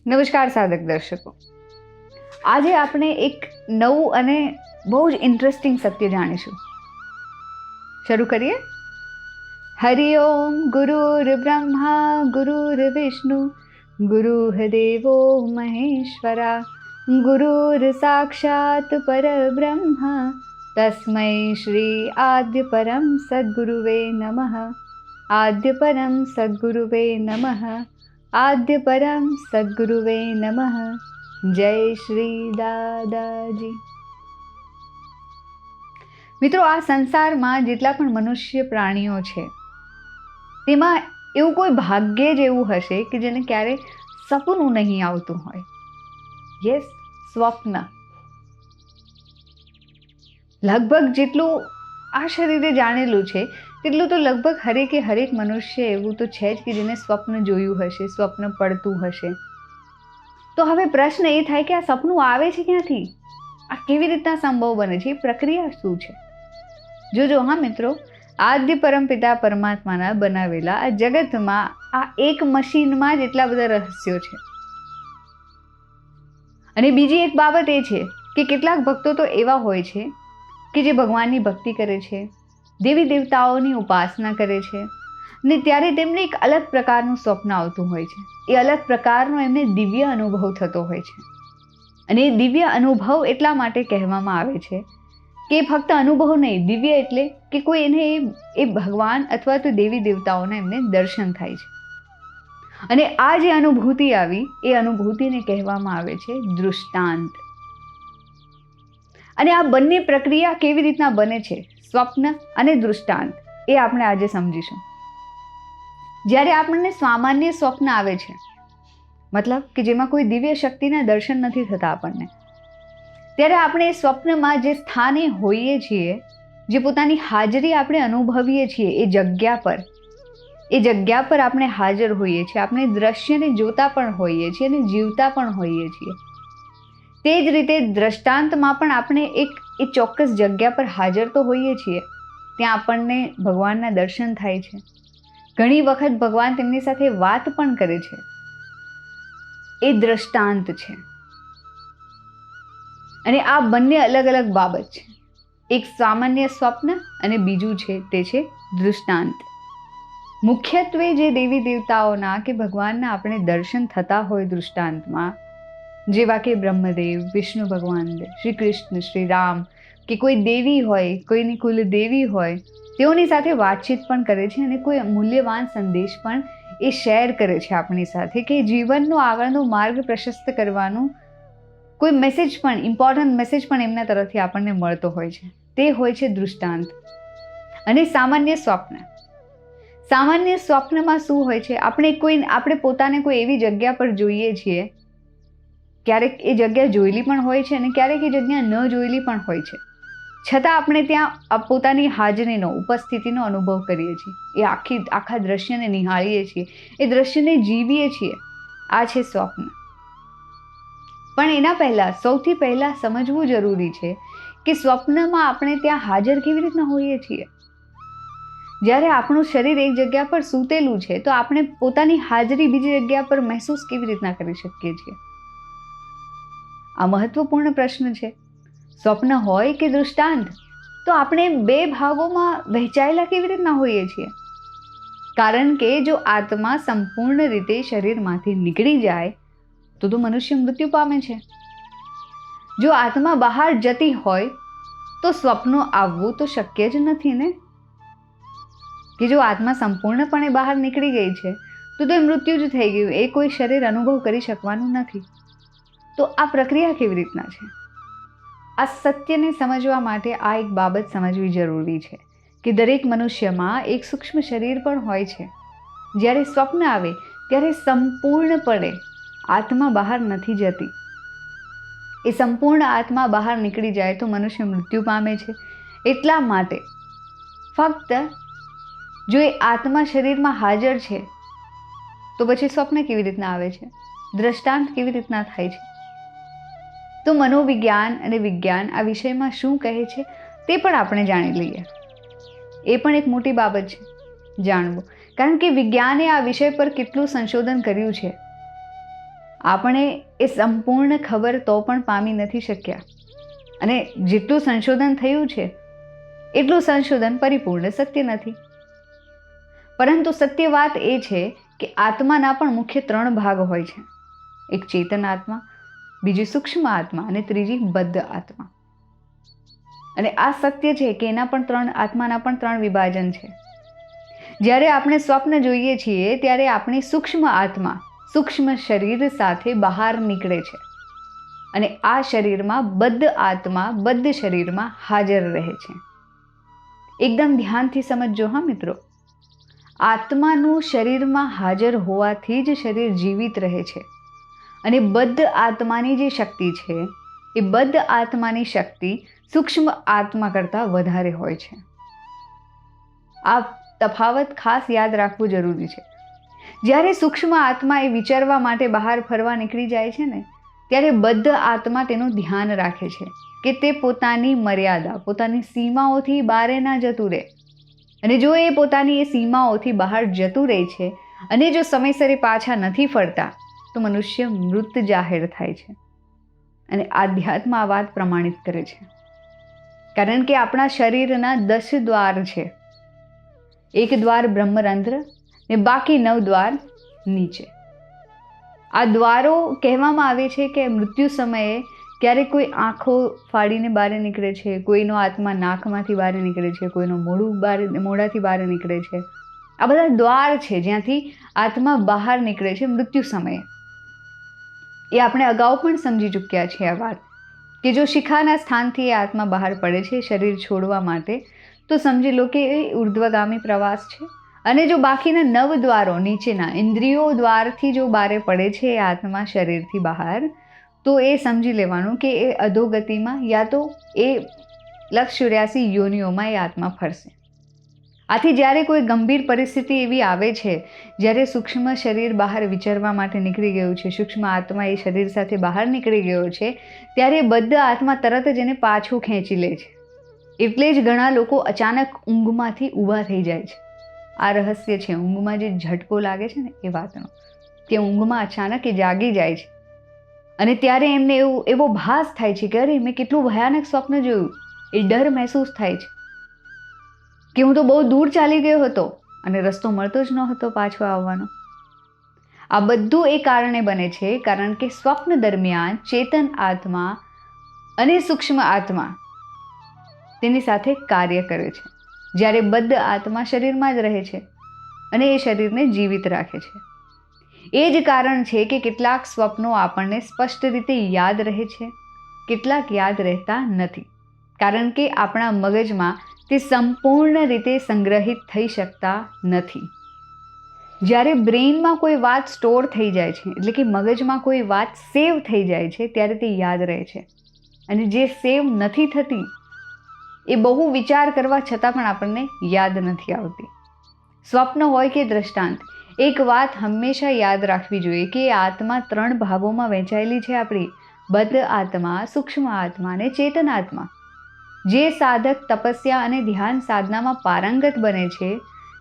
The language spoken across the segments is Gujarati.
નમસ્કાર સાધક દર્શકો, આજે આપણે એક નવું અને બહુ જ ઇન્ટરેસ્ટિંગ સત્ય જાણીશું. શરૂ કરીએ. હરિ ઓમ ગુરુર બ્રહ્મા ગુરુર વિષ્ણુ ગુરુર્દેવો મહેશ્વરા ગુરુર સાક્ષાત પરબ્રહ્મ તસ્મૈ શ્રી આદ્ય પરમ સદ્ગુરુવે નમઃ. આદ્ય પરમ સદ્ગુરુવે નમઃ. આદ્ય પરમ સદ્ગુરુવે નમઃ. જય શ્રી દાદાજી. મિત્રો, આ સંસારમાં જેટલા પણ મનુષ્ય પ્રાણીઓ છે તેમાં એવું કોઈ ભાગ્ય જ એવું હશે કે જેને ક્યારે સપનું નહીં આવતું હોય. યસ, સ્વપ્ન. લગભગ જેટલું આ શરીરે જાણેલું છે તેટલું તો લગભગ હરેક મનુષ્ય એવું તો છે જ કે જેને સ્વપ્ન જોયું હશે, સ્વપ્ન પડતું હશે. તો હવે પ્રશ્ન એ થાય કે આ સપનું આવે છે ક્યાંથી? આ કેવી રીતના સંભવ બને છે? એ પ્રક્રિયા શું છે? જોજો હા મિત્રો, આદ્ય પરમપિતા પરમાત્માના બનાવેલા આ જગતમાં આ એક મશીનમાં જ એટલા બધા રહસ્યો છે. અને બીજી એક બાબત એ છે કે કેટલાક ભક્તો તો એવા હોય છે કે જે ભગવાનની ભક્તિ કરે છે, દેવી દેવતાઓની ઉપાસના કરે છે, ને ત્યારે તેમને એક અલગ પ્રકારનું સ્વપ્ન આવતું હોય છે. એ અલગ પ્રકારનો એમને દિવ્ય અનુભવ થતો હોય છે. અને એ દિવ્ય અનુભવ એટલા માટે કહેવામાં આવે છે કે ફક્ત અનુભવ નહીં, દિવ્ય એટલે કે કોઈ એને એ ભગવાન અથવા તો દેવી દેવતાઓને એમને દર્શન થાય છે. અને આ જે અનુભૂતિ આવી એ અનુભૂતિને કહેવામાં આવે છે દૃષ્ટાંત. અને આ બંને પ્રક્રિયા કેવી રીતના બને છે, સ્વપ્ન અને દૃષ્ટાંત, એ આપણે આજે સમજીશું. જ્યારે આપણને સામાન્ય સ્વપ્ન આવે છે, મતલબ કે જેમાં કોઈ દિવ્ય શક્તિના દર્શન નથી થતા આપણને, ત્યારે આપણે એ સ્વપ્નમાં જે સ્થાને હોઈએ છીએ, જે પોતાની હાજરી આપણે અનુભવીએ છીએ એ જગ્યા પર આપણે હાજર હોઈએ છીએ. આપણે દ્રશ્યને જોતા પણ હોઈએ છીએ અને જીવતા પણ હોઈએ છીએ. તે જ રીતે દ્રષ્ટાંતમાં પણ આપણે એ ચોક્કસ જગ્યા પર હાજર તો હોઈએ છીએ. ત્યાં આપણને ભગવાનના દર્શન થાય છે. ઘણી વખત ભગવાન તેમની સાથે વાત પણ કરે છે. એ દ્રષ્ટાંત છે. અને આ બંને અલગ અલગ બાબત છે. એક સામાન્ય સ્વપ્ન અને બીજું છે તે છે દૃષ્ટાંત. મુખ્યત્વે જે દેવી દેવતાઓના કે ભગવાનના આપણે દર્શન થતા હોય દૃષ્ટાંતમાં, જેવા કે બ્રહ્મદેવ, વિષ્ણુ ભગવાન, શ્રી કૃષ્ણ, શ્રી રામ, કે કોઈ દેવી હોય, કોઈની કુલ દેવી હોય, તેઓની સાથે વાતચીત પણ કરે છે અને કોઈ મૂલ્યવાન સંદેશ પણ એ શેર કરે છે આપણી સાથે, કે જીવનનો આગળનો માર્ગ પ્રશસ્ત કરવાનું કોઈ મેસેજ પણ, ઇમ્પોર્ટન્ટ મેસેજ પણ એમના તરફથી આપણને મળતો હોય છે. તે હોય છે દૃષ્ટાંત. અને સામાન્ય સ્વપ્ન. સામાન્ય સ્વપ્નમાં શું હોય છે? આપણે પોતાને કોઈ એવી જગ્યા પર જોઈએ છીએ, ક્યારેક એ જગ્યા જોયેલી પણ હોય છે અને ક્યારેક એ જગ્યા ન જોયેલી પણ હોય છે, છતાં આપણે ત્યાં પોતાની હાજરીનો, ઉપસ્થિતિનો અનુભવ કરીએ છીએ. એ આખા દ્રશ્યને નિહાળીએ છીએ, એ દ્રશ્યને જીવીએ છીએ. આ છે સ્વપ્ન. પણ એના પહેલાં, સૌથી પહેલાં સમજવું જરૂરી છે કે સ્વપ્નમાં આપણે ત્યાં હાજર કેવી રીતના હોઈએ છીએ. જ્યારે આપણું શરીર એક જગ્યા પર સૂતેલું છે તો આપણે પોતાની હાજરી બીજી જગ્યા પર મહેસૂસ કેવી રીતના કરી શકીએ છીએ? આ મહત્વપૂર્ણ પ્રશ્ન છે. સ્વપ્ન હોય કે દૃષ્ટાંત, તો આપણે બે ભાગોમાં વહેંચાયેલા કેવી રીતના હોઈએ છીએ? કારણ કે જો આત્મા સંપૂર્ણ રીતે શરીરમાંથી નીકળી જાય તો મનુષ્ય મૃત્યુ પામે છે. જો આત્મા બહાર જતી હોય તો સ્વપ્નો આવવું તો શક્ય જ નથી ને. કે જો આત્મા સંપૂર્ણપણે બહાર નીકળી ગઈ છે તો એ મૃત્યુ જ થઈ ગયું. એ કોઈ શરીર અનુભવ કરી શકવાનું નથી. તો આ પ્રક્રિયા કેવી રીતના છે? આ સત્યને સમજવા માટે આ એક બાબત સમજવી જરૂરી છે કે દરેક મનુષ્યમાં એક સૂક્ષ્મ શરીર પણ હોય છે. જ્યારે સ્વપ્ન આવે ત્યારે સંપૂર્ણપણે આત્મા બહાર નથી જતી. એ સંપૂર્ણ આત્મા બહાર નીકળી જાય તો મનુષ્ય મૃત્યુ પામે છે. એટલા માટે ફક્ત જો એ આત્મા શરીરમાં હાજર છે તો પછી સ્વપ્ન કેવી રીતના આવે છે? દ્રષ્ટાંત કેવી રીતના થાય છે? તો મનોવિજ્ઞાન અને વિજ્ઞાન આ વિષયમાં શું કહે છે તે પણ આપણે જાણી લઈએ. એ પણ એક મોટી બાબત છે જાણવું, કારણ કે વિજ્ઞાને આ વિષય પર કેટલું સંશોધન કર્યું છે. આપણે એ સંપૂર્ણ ખબર તો પણ પામી નથી શક્યા, અને જેટલું સંશોધન થયું છે એટલું સંશોધન પરિપૂર્ણ સત્ય નથી. પરંતુ સત્ય વાત એ છે કે આત્માના પણ મુખ્ય 3 ભાગ હોય છે. એક ચેતન આત્મા, બીજી સૂક્ષ્મ આત્મા અને ત્રીજી બદ્ધ આત્મા. અને આ સત્ય છે કે એના પણ આત્માના પણ 3 વિભાજન છે. જ્યારે આપણે સ્વપ્ન જોઈએ છીએ ત્યારે આપણી સૂક્ષ્મ આત્મા સૂક્ષ્મ શરીર સાથે બહાર નીકળે છે, અને આ શરીરમાં બદ્ધ આત્મા બદ્ધ શરીરમાં હાજર રહે છે. એકદમ ધ્યાનથી સમજજો હા મિત્રો. આત્માનું શરીરમાં હાજર હોવાથી જ શરીર જીવિત રહે છે, અને બદ્ધ આત્માની જે શક્તિ છે એ બદ્ધ આત્માની શક્તિ સૂક્ષ્મ આત્મા કરતાં વધારે હોય છે. આ તફાવત ખાસ યાદ રાખવું જરૂરી છે. જ્યારે સૂક્ષ્મ આત્મા એ વિચારવા માટે બહાર ફરવા નીકળી જાય છે ને, ત્યારે બદ્ધ આત્મા તેનું ધ્યાન રાખે છે કે તે પોતાની મર્યાદા, પોતાની સીમાઓથી બહાર ના જતું રહે. અને જો એ પોતાની એ સીમાઓથી બહાર જતું રહે છે અને જો સમયસર પાછા નથી ફરતા તો મનુષ્ય મૃત જાહેર થાય છે. અને આધ્યાત્મ આ વાત પ્રમાણિત કરે છે. કારણ કે આપણા શરીરના 10 દ્વાર છે. એક દ્વાર બ્રહ્મરંધ્ર ને બાકી 9 દ્વાર નીચે. આ દ્વારો કહેવામાં આવે છે કે મૃત્યુ સમયે ક્યારેક કોઈ આંખો ફાડીને બહાર નીકળે છે, કોઈનો આત્મા નાકમાંથી બહાર નીકળે છે, કોઈનું મોઢાથી બહાર નીકળે છે. આ બધા દ્વાર છે જ્યાંથી આત્મા બહાર નીકળે છે મૃત્યુ સમયે. એ આપણે અગાઉ પણ સમજી ચૂક્યા છીએ આ વાત, કે જો શિખાના સ્થાનથી એ આત્મા બહાર પડે છે શરીર છોડવા માટે, તો સમજી લો કે એ ઉર્ધ્વગામી પ્રવાસ છે. અને જો બાકીના 9 દ્વારો નીચેના ઇન્દ્રિયો દ્વારથી જો બહાર પડે છે એ આત્મા શરીરથી બહાર, તો એ સમજી લેવાનું કે એ અધોગતિમાં યા તો એ 84 યોનિઓમાં એ આત્મા ફરશે. આથી જ્યારે કોઈ ગંભીર પરિસ્થિતિ એવી આવે છે, જ્યારે સૂક્ષ્મ શરીર બહાર વિચરવા માટે નીકળી ગયું છે, સૂક્ષ્મ આત્મા એ શરીર સાથે બહાર નીકળી ગયો છે, ત્યારે બદ્ધ આત્મા તરત જ એને પાછું ખેંચી લે છે. એટલે જ ઘણા લોકો અચાનક ઊંઘમાંથી ઊભા થઈ જાય છે. આ રહસ્ય છે ઊંઘમાં જે ઝટકો લાગે છે ને એ વાતનો, કે ઊંઘમાં અચાનક એ જાગી જાય છે અને ત્યારે એમને એવો ભાસ થાય છે કે અરે મેં કેટલું ભયાનક સ્વપ્ન જોયું. એ ડર મહેસૂસ થાય છે કે હું તો બહુ દૂર ચાલી ગયો હતો અને રસ્તો મળતો જ ન હતો પાછો આવવાનો. આ બધું એ કારણે બને છે કારણ કે સ્વપ્ન દરમિયાન ચેતન આત્મા અને સૂક્ષ્મ આત્મા તેની સાથે કાર્ય કરે છે, જ્યારે બદ્ધ આત્મા શરીરમાં જ રહે છે અને એ શરીરને જીવિત રાખે છે. એ જ કારણ છે કે કેટલાક સ્વપ્નો આપણને સ્પષ્ટ રીતે યાદ રહે છે, કેટલાક યાદ રહેતા નથી, કારણ કે આપણા મગજમાં તે સંપૂર્ણ રીતે સંગ્રહિત થઈ શકતા નથી. જ્યારે બ્રેઇનમાં કોઈ વાત સ્ટોર થઈ જાય છે, એટલે કે મગજમાં કોઈ વાત સેવ થઈ જાય છે, ત્યારે તે યાદ રહે છે. અને જે સેવ નથી થતી એ બહુ વિચાર કરવા છતાં પણ આપણને યાદ નથી આવતી. સ્વપ્ન હોય કે દ્રષ્ટાંત, એક વાત હંમેશા યાદ રાખવી જોઈએ કે આત્મા 3 ભાગોમાં વહેંચાયેલી છે આપણી: બદ્ધ આત્મા, સૂક્ષ્મ આત્મા અને ચેતન આત્મા. જે સાધક તપસ્યા અને ધ્યાન સાધનામાં પારંગત બને છે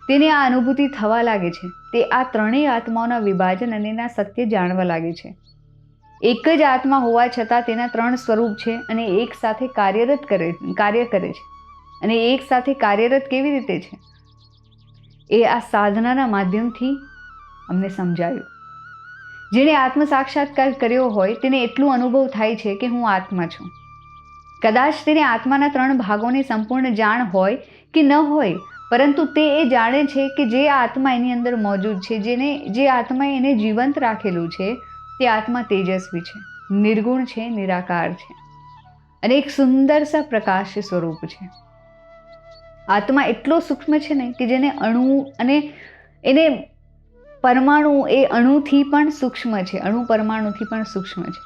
તેને આ અનુભૂતિ થવા લાગે છે. તે આ 3 આત્માઓના વિભાજન અને એના સત્ય જાણવા લાગે છે. એક જ આત્મા હોવા છતાં તેના 3 સ્વરૂપ છે અને એક સાથે કાર્ય કરે છે. અને એક સાથે કાર્યરત કેવી રીતે છે એ આ સાધનાના માધ્યમથી અમને સમજાયું. જેણે આત્મ સાક્ષાત્કાર કર્યો હોય તેને એટલું અનુભવ થાય છે કે હું આત્મા છું. કદાચ તેને આત્માના 3 ભાગોની સંપૂર્ણ જાણ હોય કે ન હોય, પરંતુ તે એ જાણે છે કે જે આત્મા એની અંદર મોજૂદ છે, જે આત્માએ એને જીવંત રાખેલું છે, તે આત્મા તેજસ્વી છે, નિર્ગુણ છે, નિરાકાર છે અને એક સુંદર સા પ્રકાશ સ્વરૂપ છે. આત્મા એટલો સૂક્ષ્મ છે ને કે જેને અણુ અને એને પરમાણુ એ અણુથી પણ સૂક્ષ્મ છે, અણુ પરમાણુથી પણ સૂક્ષ્મ છે,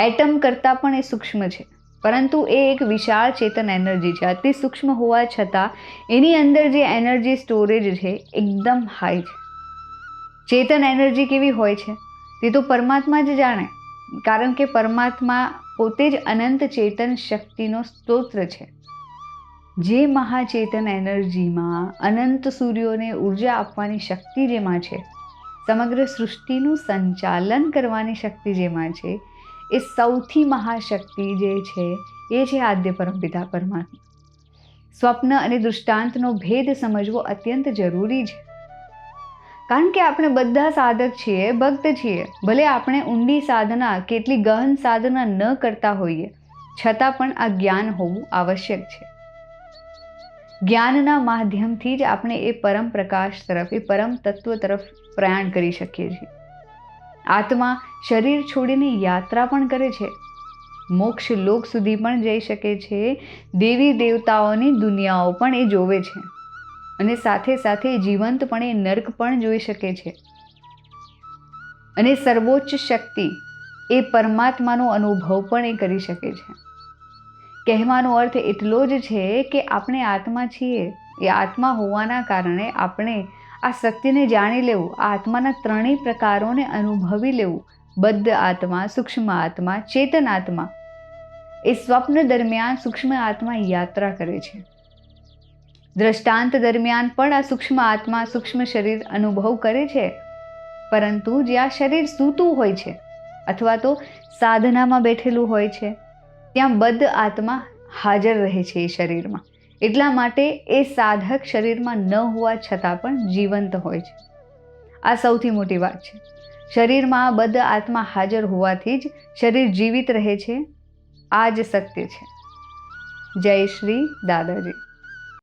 એટમ કરતાં પણ એ સૂક્ષ્મ છે. પરંતુ એ એક વિશાળ ચેતન એનર્જી છે. અતિ સૂક્ષ્મ હોવા છતાં એની અંદર જે એનર્જી સ્ટોરેજ છે એકદમ હાઈ છે. ચેતન એનર્જી કેવી હોય છે તે તો પરમાત્મા જ જાણે, કારણ કે પરમાત્મા પોતે જ અનંત ચેતન શક્તિનો સ્ત્રોત છે. જે મહાચેતન એનર્જીમાં અનંત સૂર્યોને ઉર્જા આપવાની શક્તિ જેમાં છે, સમગ્ર સૃષ્ટિનું સંચાલન કરવાની શક્તિ જેમાં છે એ સૌથી મહાશક્તિ જે છે એ છે આદ્ય પરમપિતા પરમાત્મા. સ્વપ્ન અને દૃષ્ટાંતનો ભેદ સમજવો અત્યંત જરૂરી છે. કારણ કે આપણે બધા સાધક છીએ, ભક્ત છીએ. ભલે આપણે ઊંડી સાધના, કેટલી ગહન સાધના ન કરતા હોઈએ, છતાં પણ આ જ્ઞાન હોવું આવશ્યક છે. જ્ઞાનના માધ્યમથી જ આપણે એ પરમ પ્રકાશ તરફ, એ પરમ તત્વ તરફ પ્રયાણ કરી શકીએ છીએ. આત્મા શરીર છોડીને યાત્રા પણ કરે છે, મોક્ષ લોક સુધી પણ જઈ શકે છે, દેવી દેવતાઓની દુનિયાઓ પણ એ જોવે છે, અને સાથે સાથે જીવંતપણે નર્ક પણ જોઈ શકે છે. અને સર્વોચ્ચ શક્તિ એ પરમાત્માનો અનુભવ પણ એ કરી શકે છે. કહેવાનો અર્થ એટલો જ છે કે આપણે આત્મા છીએ. એ આત્મા હોવાના કારણે આપણે આ સત્યને જાણી લેવું, આ આત્માના ત્રણેય પ્રકારોને અનુભવી લેવું. બદ્ધ આત્મા, સૂક્ષ્મ આત્મા, ચેતન આત્મા. એ સ્વપ્ન દરમિયાન સૂક્ષ્મ આત્મા યાત્રા કરે છે. દ્રષ્ટાંત દરમિયાન પણ આ સૂક્ષ્મ આત્મા, સૂક્ષ્મ શરીર અનુભવ કરે છે. પરંતુ જ્યાં શરીર સૂતું હોય છે અથવા તો સાધનામાં બેઠેલું હોય છે, ત્યાં બદ્ધ આત્મા હાજર રહે છે એ શરીરમાં. એટલા માટે એ સાધક શરીરમાં ન હોવા છતાં પણ જીવંત હોય છે. આ સૌથી મોટી વાત છે. શરીરમાં બદ્ધ આત્મા હાજર હોવાથી જ શરીર જીવિત રહે છે. આ જ સત્ય છે. જય શ્રી દાદાજી.